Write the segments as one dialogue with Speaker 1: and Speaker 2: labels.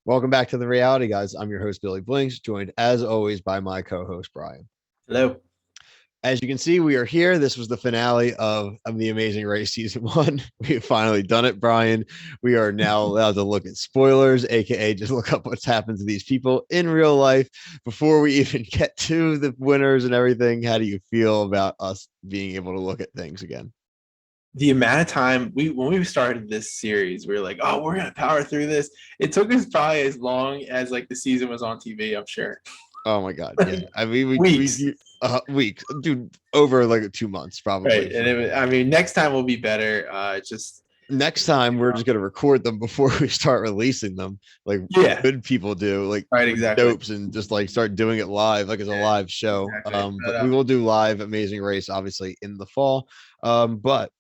Speaker 1: Welcome back to the Reality Guys. I'm your host, Billy Blinks, joined as always by my co-host, Brian.
Speaker 2: Hello.
Speaker 1: As you can see, we are here. This was the finale of the Amazing Race Season 1. We have finally done it, Brian. We are now allowed to look at spoilers, aka just look up what's happened to these people in real life before we even get to the winners and everything. How do you feel about us being able to look at things again?
Speaker 2: The amount of time when we started this series, we were like, "Oh, we're gonna power through this." It took us probably as long as like the season was on TV. I'm sure.
Speaker 1: Oh my god, yeah.
Speaker 2: Like,
Speaker 1: I mean,
Speaker 2: weeks,
Speaker 1: weeks, dude, over like 2 months probably.
Speaker 2: right? And next time will be better. Just
Speaker 1: Next time we're just gonna record them before we start releasing them, like
Speaker 2: yeah,
Speaker 1: good people do, like
Speaker 2: right, exactly,
Speaker 1: dopes, and just like start doing it live, like as a
Speaker 2: yeah,
Speaker 1: live show.
Speaker 2: exactly. But
Speaker 1: But we will do live Amazing Race obviously in the fall. But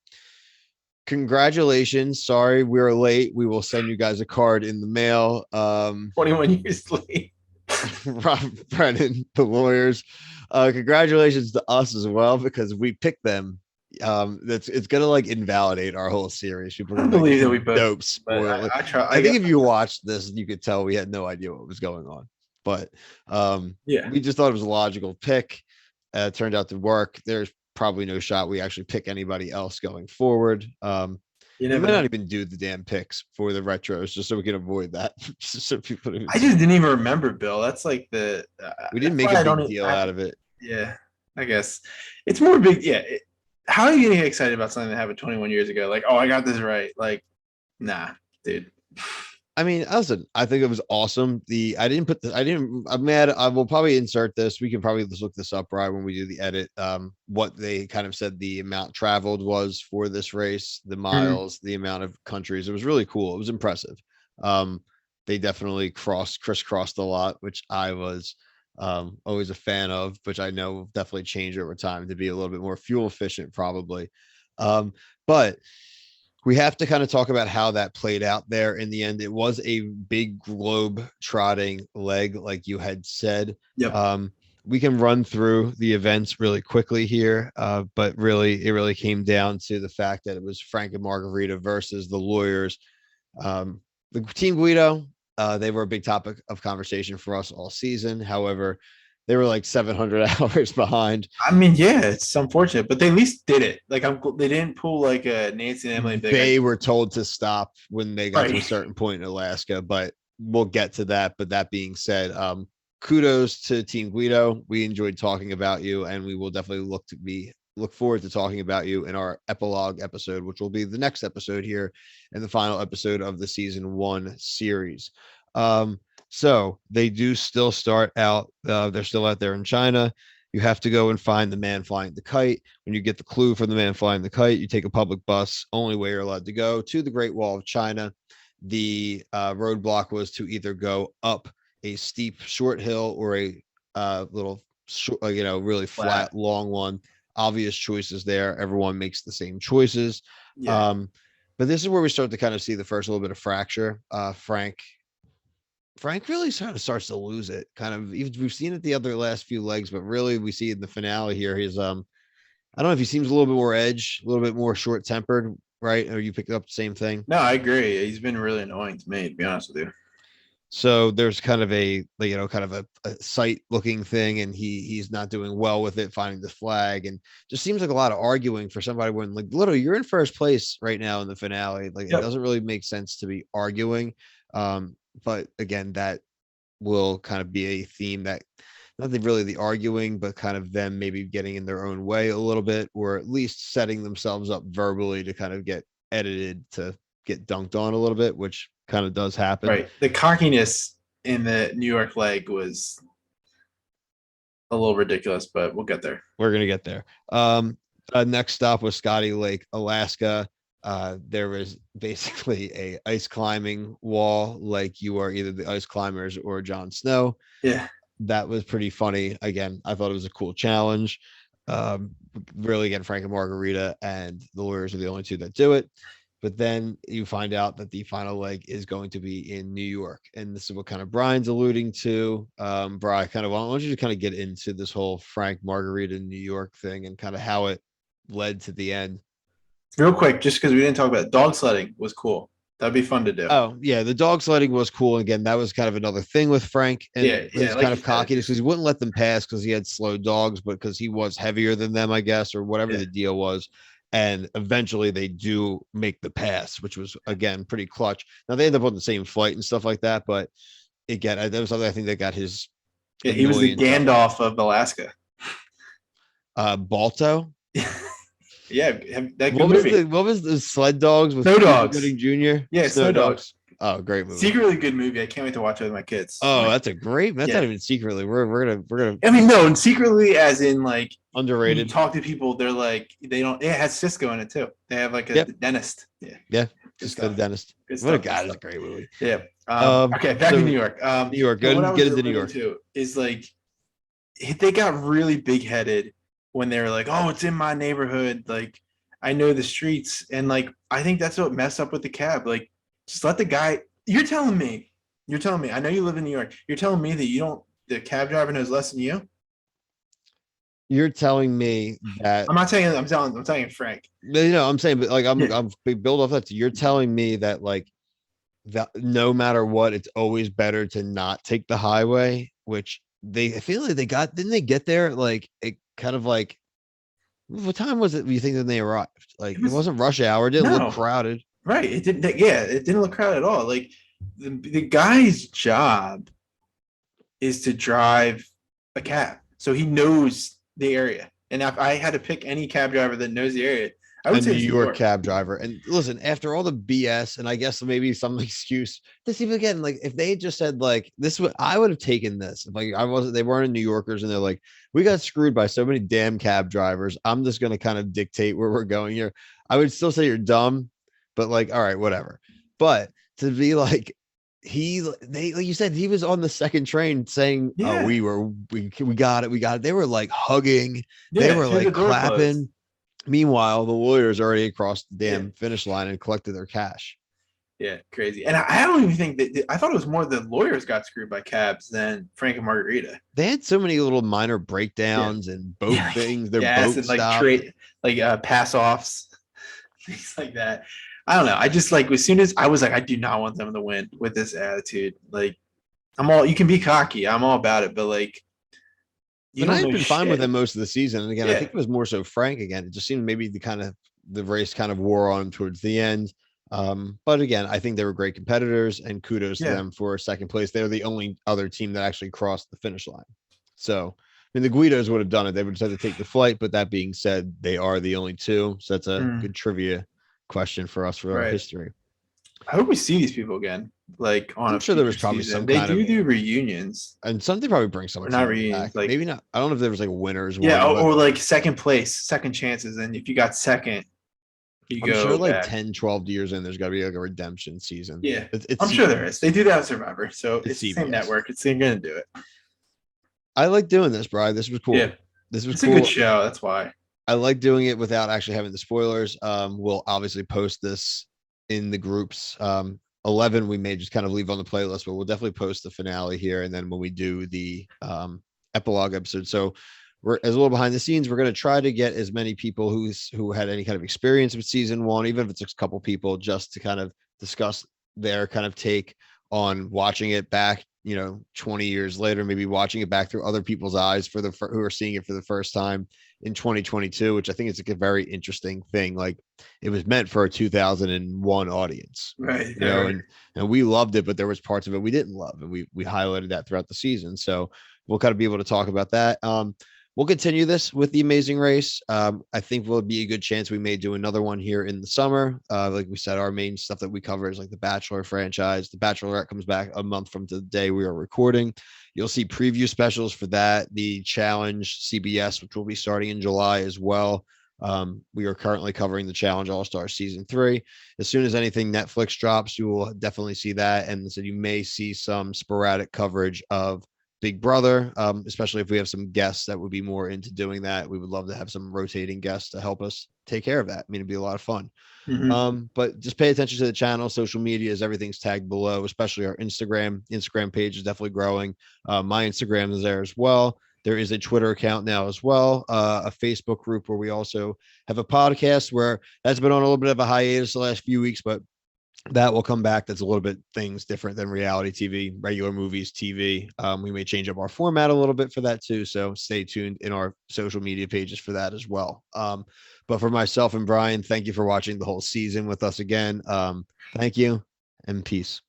Speaker 1: congratulations. Sorry we are late. We will send you guys a card in the mail.
Speaker 2: 21 years late.
Speaker 1: Rob Brennan, the lawyers. Congratulations to us as well because we picked them. That's it's gonna like invalidate our whole series. People
Speaker 2: I
Speaker 1: are
Speaker 2: don't
Speaker 1: gonna be like,
Speaker 2: believe that
Speaker 1: you
Speaker 2: we both,
Speaker 1: dope
Speaker 2: but
Speaker 1: spoil. Like,
Speaker 2: I try.
Speaker 1: I think if you watched this, you could tell we had no idea what was going on. But
Speaker 2: Yeah,
Speaker 1: we just thought it was a logical pick. Turned out to work. There's probably no shot we actually pick anybody else going forward.
Speaker 2: you
Speaker 1: We
Speaker 2: never
Speaker 1: might
Speaker 2: know.
Speaker 1: not even do the damn picks for the retros just so we can avoid that. Just so people don't even
Speaker 2: I
Speaker 1: see.
Speaker 2: just didn't even remember Bill. That's like the.
Speaker 1: We didn't
Speaker 2: That's
Speaker 1: make
Speaker 2: why
Speaker 1: a
Speaker 2: I don't.
Speaker 1: big deal
Speaker 2: I have
Speaker 1: out
Speaker 2: to.
Speaker 1: of it.
Speaker 2: Yeah, I guess it's more big. Yeah. How are you gonna get excited about something that happened 21 years ago? Like, oh, I got this right. Like, nah, dude.
Speaker 1: I mean, listen, I think it was awesome. I didn't put the I didn't I'm mad. I will probably insert this. We can probably just look this up right when we do the edit. What they kind of said the amount traveled was for this race, the
Speaker 2: Mhm.
Speaker 1: miles, the amount of countries. It was really cool. It was impressive. Um, they definitely crisscrossed a lot, which I was always a fan of, which I know definitely changed over time to be a little bit more fuel efficient, probably. But we have to kind of talk about how that played out there in the end. It was a big globe trotting leg, like you had said.
Speaker 2: Yep.
Speaker 1: We can run through the events really quickly here, but really, it really came down to the fact that it was Frank and Margarita versus the lawyers. The Team Guido, they were a big topic of conversation for us all season. However, they were like 700 hours behind.
Speaker 2: I mean, yeah, it's unfortunate, but they at least did it. Like, they didn't pull like a Nancy and Emily and be like,
Speaker 1: They were told to stop when they got to a
Speaker 2: right.
Speaker 1: certain point in Alaska, but we'll get to that. But that being said, kudos to Team Guido. We enjoyed talking about you, and we will definitely look forward to talking about you in our epilogue episode, which will be the next episode here and the final episode of the season 1 series. So they do still start out. They're still out there in China. You have to go and find the man flying the kite. When you get the clue from the man flying the kite, you take a public bus, only way you're allowed to go to the Great Wall of China. The roadblock was to either go up a steep short hill or a little short, really
Speaker 2: Flat.
Speaker 1: flat long one. Obvious choices there. Everyone makes the same choices.
Speaker 2: Yeah.
Speaker 1: um, but this is where we start to kind of see the first little bit of fracture. Frank really sort of starts to lose it. Kind of, we've seen it the other last few legs, but really we see it in the finale here. He's I don't know if he seems a little bit more edge, a little bit more short tempered, right? Or you picked up the same thing.
Speaker 2: No, I agree. He's been really annoying to me, to be honest with you.
Speaker 1: So there's kind of kind of a sight looking thing, and he's not doing well with it, finding the flag, and just seems like a lot of arguing for somebody when like literally you're in first place right now in the finale. Like it
Speaker 2: Yep.
Speaker 1: doesn't really make sense to be arguing. But again, that will kind of be a theme that not really the arguing, but kind of them maybe getting in their own way a little bit, or at least setting themselves up verbally to kind of get edited to get dunked on a little bit, which kind of does happen.
Speaker 2: Right. The cockiness in the New York leg was a little ridiculous, but we'll get there.
Speaker 1: We're gonna get there. Next stop was Scotty Lake, Alaska. There was basically a ice climbing wall, like you are either the ice climbers or Jon Snow.
Speaker 2: Yeah.
Speaker 1: That was pretty funny. Again, I thought it was a cool challenge. Um, really, again, Frank and Margarita and the lawyers are the only two that do it. But then you find out that the final leg is going to be in New York. And this is what kind of Brian's alluding to. Brian, kind of, I want you to kind of get into this whole Frank Margarita New York thing and kind of how it led to the end.
Speaker 2: Real quick, just because we didn't talk about it, dog sledding was cool. That'd be fun to do.
Speaker 1: Oh yeah, the dog sledding was cool. Again, that was kind of another thing with Frank and
Speaker 2: Yeah,
Speaker 1: his
Speaker 2: like
Speaker 1: kind
Speaker 2: you
Speaker 1: of
Speaker 2: said.
Speaker 1: cockiness because he wouldn't let them pass because he had slow dogs, but because he was heavier than them, I guess, or whatever
Speaker 2: Yeah,
Speaker 1: the deal was. And eventually they do make the pass, which was again pretty clutch. Now they end up on the same flight and stuff like that, but again, that was something I think that got his
Speaker 2: yeah, he was the
Speaker 1: annoyance up.
Speaker 2: Gandalf of Alaska.
Speaker 1: Balto.
Speaker 2: Yeah, that good movie.
Speaker 1: What was the sled dogs with
Speaker 2: Snow
Speaker 1: Cuba
Speaker 2: Dogs.
Speaker 1: Gooding Jr.
Speaker 2: Yeah,
Speaker 1: Snow
Speaker 2: Snow
Speaker 1: dogs.
Speaker 2: Dogs.
Speaker 1: Oh, great movie.
Speaker 2: Secretly good movie. I can't wait to watch it with my kids.
Speaker 1: Oh,
Speaker 2: Like,
Speaker 1: that's a great. That's
Speaker 2: yeah.
Speaker 1: not even secretly. We're gonna
Speaker 2: I mean, no, and secretly, as in like when you
Speaker 1: underrated.
Speaker 2: talk to people, they're like they don't. It has Cisco in it too. They have like a
Speaker 1: Yep.
Speaker 2: dentist. Yeah,
Speaker 1: Yeah.
Speaker 2: good
Speaker 1: Just go to
Speaker 2: stuff.
Speaker 1: dentist.
Speaker 2: Good
Speaker 1: What a
Speaker 2: stuff. Good
Speaker 1: god! It's
Speaker 2: stuff.
Speaker 1: a great movie.
Speaker 2: Yeah. Okay, back to
Speaker 1: So
Speaker 2: New York.
Speaker 1: New York.
Speaker 2: So what I
Speaker 1: Get
Speaker 2: was
Speaker 1: into New
Speaker 2: alluding
Speaker 1: York.
Speaker 2: to is like they got really big headed when they were like, "Oh, it's in my neighborhood." Like I know the streets, and like I think that's what messed up with the cab. Like just let the guy. You're telling me. You're telling me. I know you live in New York. You're telling me that you don't. The cab driver knows less than you.
Speaker 1: You're telling me that
Speaker 2: I'm not saying. I'm telling Frank.
Speaker 1: I'm saying, but like
Speaker 2: Yeah.
Speaker 1: I'm build off that. You're telling me that like that no matter what, it's always better to not take the highway, which I feel like they got, didn't they get there? Like it kind of like, what time was it? You think that they arrived? Like
Speaker 2: It
Speaker 1: it
Speaker 2: was
Speaker 1: wasn't rush hour. It didn't look
Speaker 2: no
Speaker 1: crowded.
Speaker 2: right. It didn't. Yeah, it didn't look crowded at all. Like the guy's job is to drive a cab, so he knows the area. And if I had to pick any cab driver that knows the area, I
Speaker 1: A
Speaker 2: would say
Speaker 1: New
Speaker 2: it's New
Speaker 1: York
Speaker 2: York.
Speaker 1: cab driver. And listen, after all the BS, and I guess maybe some excuse, this even again, like if they had just said like this, would I would have taken this. If like I wasn't, they weren't New Yorkers, and they're like, we got screwed by so many damn cab drivers. I'm just gonna kind of dictate where we're going here. I would still say you're dumb, but like, all right, whatever. But to be like, they like you said, he was on the second train saying, "Oh,
Speaker 2: Yeah,
Speaker 1: we got it, we got it." They were like hugging, they
Speaker 2: yeah.
Speaker 1: were
Speaker 2: Through the
Speaker 1: like
Speaker 2: door closed.
Speaker 1: clapping. Meanwhile, the lawyers already across the
Speaker 2: Yeah,
Speaker 1: damn finish line and collected their cash.
Speaker 2: yeah, crazy. And I don't even think that I thought it was more the lawyers got screwed by cabs than Frank and Margarita.
Speaker 1: They had so many little minor
Speaker 2: Yeah,
Speaker 1: breakdowns and boat
Speaker 2: yeah,
Speaker 1: things. Their
Speaker 2: gas
Speaker 1: boat
Speaker 2: and like
Speaker 1: stopped.
Speaker 2: trade like pass offs, things like that. I don't know. I just like as soon as I was like, I do not want them to win with this attitude. Like I'm all you can be cocky. I'm all about it, but like you
Speaker 1: And I
Speaker 2: don't
Speaker 1: had
Speaker 2: know
Speaker 1: been fine with
Speaker 2: shit.
Speaker 1: them most of the season. And again, I
Speaker 2: Yeah,
Speaker 1: think it was more so Frank again. It just seemed maybe the race kind of wore on towards the end. But again, I think they were great competitors, and kudos to
Speaker 2: yeah.
Speaker 1: them for second place. They're the only other team that actually crossed the finish line. So, I mean, the Guidos would have done it. They would have had to take the flight. But that being said, they are the only two. So that's a
Speaker 2: Mm,
Speaker 1: good trivia question for us for our
Speaker 2: right.
Speaker 1: history.
Speaker 2: I hope we see these people again, like on
Speaker 1: I'm
Speaker 2: a
Speaker 1: sure there was
Speaker 2: future
Speaker 1: probably
Speaker 2: season.
Speaker 1: some
Speaker 2: They
Speaker 1: kind of,
Speaker 2: do reunions
Speaker 1: and something probably bring some
Speaker 2: or not
Speaker 1: teams back.
Speaker 2: reunions, like
Speaker 1: Maybe not. I don't know if there was like a winners
Speaker 2: yeah,
Speaker 1: one, but
Speaker 2: or like second place, second chances. And if you got second, you
Speaker 1: I'm sure
Speaker 2: go
Speaker 1: like
Speaker 2: back.
Speaker 1: 10, 12 years in, there's got to be like a redemption season.
Speaker 2: Yeah,
Speaker 1: It's
Speaker 2: I'm sure there is. They do that with Survivor, so
Speaker 1: It's
Speaker 2: it's the same
Speaker 1: CBS.
Speaker 2: network. It's they're gonna do it.
Speaker 1: I like doing this, Brian. This was
Speaker 2: Yeah,
Speaker 1: cool. This was
Speaker 2: it's a good
Speaker 1: cool.
Speaker 2: show. That's why.
Speaker 1: I like doing it without actually having the spoilers. We'll obviously post this in the groups. 11 we may just kind of leave on the playlist, but we'll definitely post the finale here. And then when we do the epilogue episode, so we're as a little behind the scenes, we're going to try to get as many people who had any kind of experience with season one, even if it's a couple people, just to kind of discuss their kind of take on watching it back, 20 years later, maybe watching it back through other people's eyes who are seeing it for the first time in 2022, which I think is like a very interesting thing. Like it was meant for a 2001 audience,
Speaker 2: Right.
Speaker 1: and we loved it, but there was parts of it we didn't love, and we highlighted that throughout the season. So we'll kind of be able to talk about that. We'll continue this with the Amazing Race. I think will be a good chance we may do another one here in the summer. Like we said, our main stuff that we cover is like the Bachelor franchise. The Bachelorette comes back a month from today we are recording. You'll see preview specials for that. The Challenge CBS, which will be starting in July as well. We are currently covering the Challenge All Star Season 3. As soon as anything Netflix drops, you will definitely see that. And so you may see some sporadic coverage of Big Brother, especially if we have some guests that would be more into doing that. We would love to have some rotating guests to help us take care of that. I mean, it'd be a lot of fun.
Speaker 2: Mm-hmm.
Speaker 1: But just pay attention to the channel. Social media is everything's tagged below, especially our Instagram. Instagram page is definitely growing. My Instagram is there as well. There is a Twitter account now as well, a Facebook group where we also have a podcast where that's been on a little bit of a hiatus the last few weeks, but that will come back. That's a little bit things different than reality TV, regular movies, TV. We may change up our format a little bit for that too. So stay tuned in our social media pages for that as well. But for myself and Brian, thank you for watching the whole season with us again. Thank you and peace.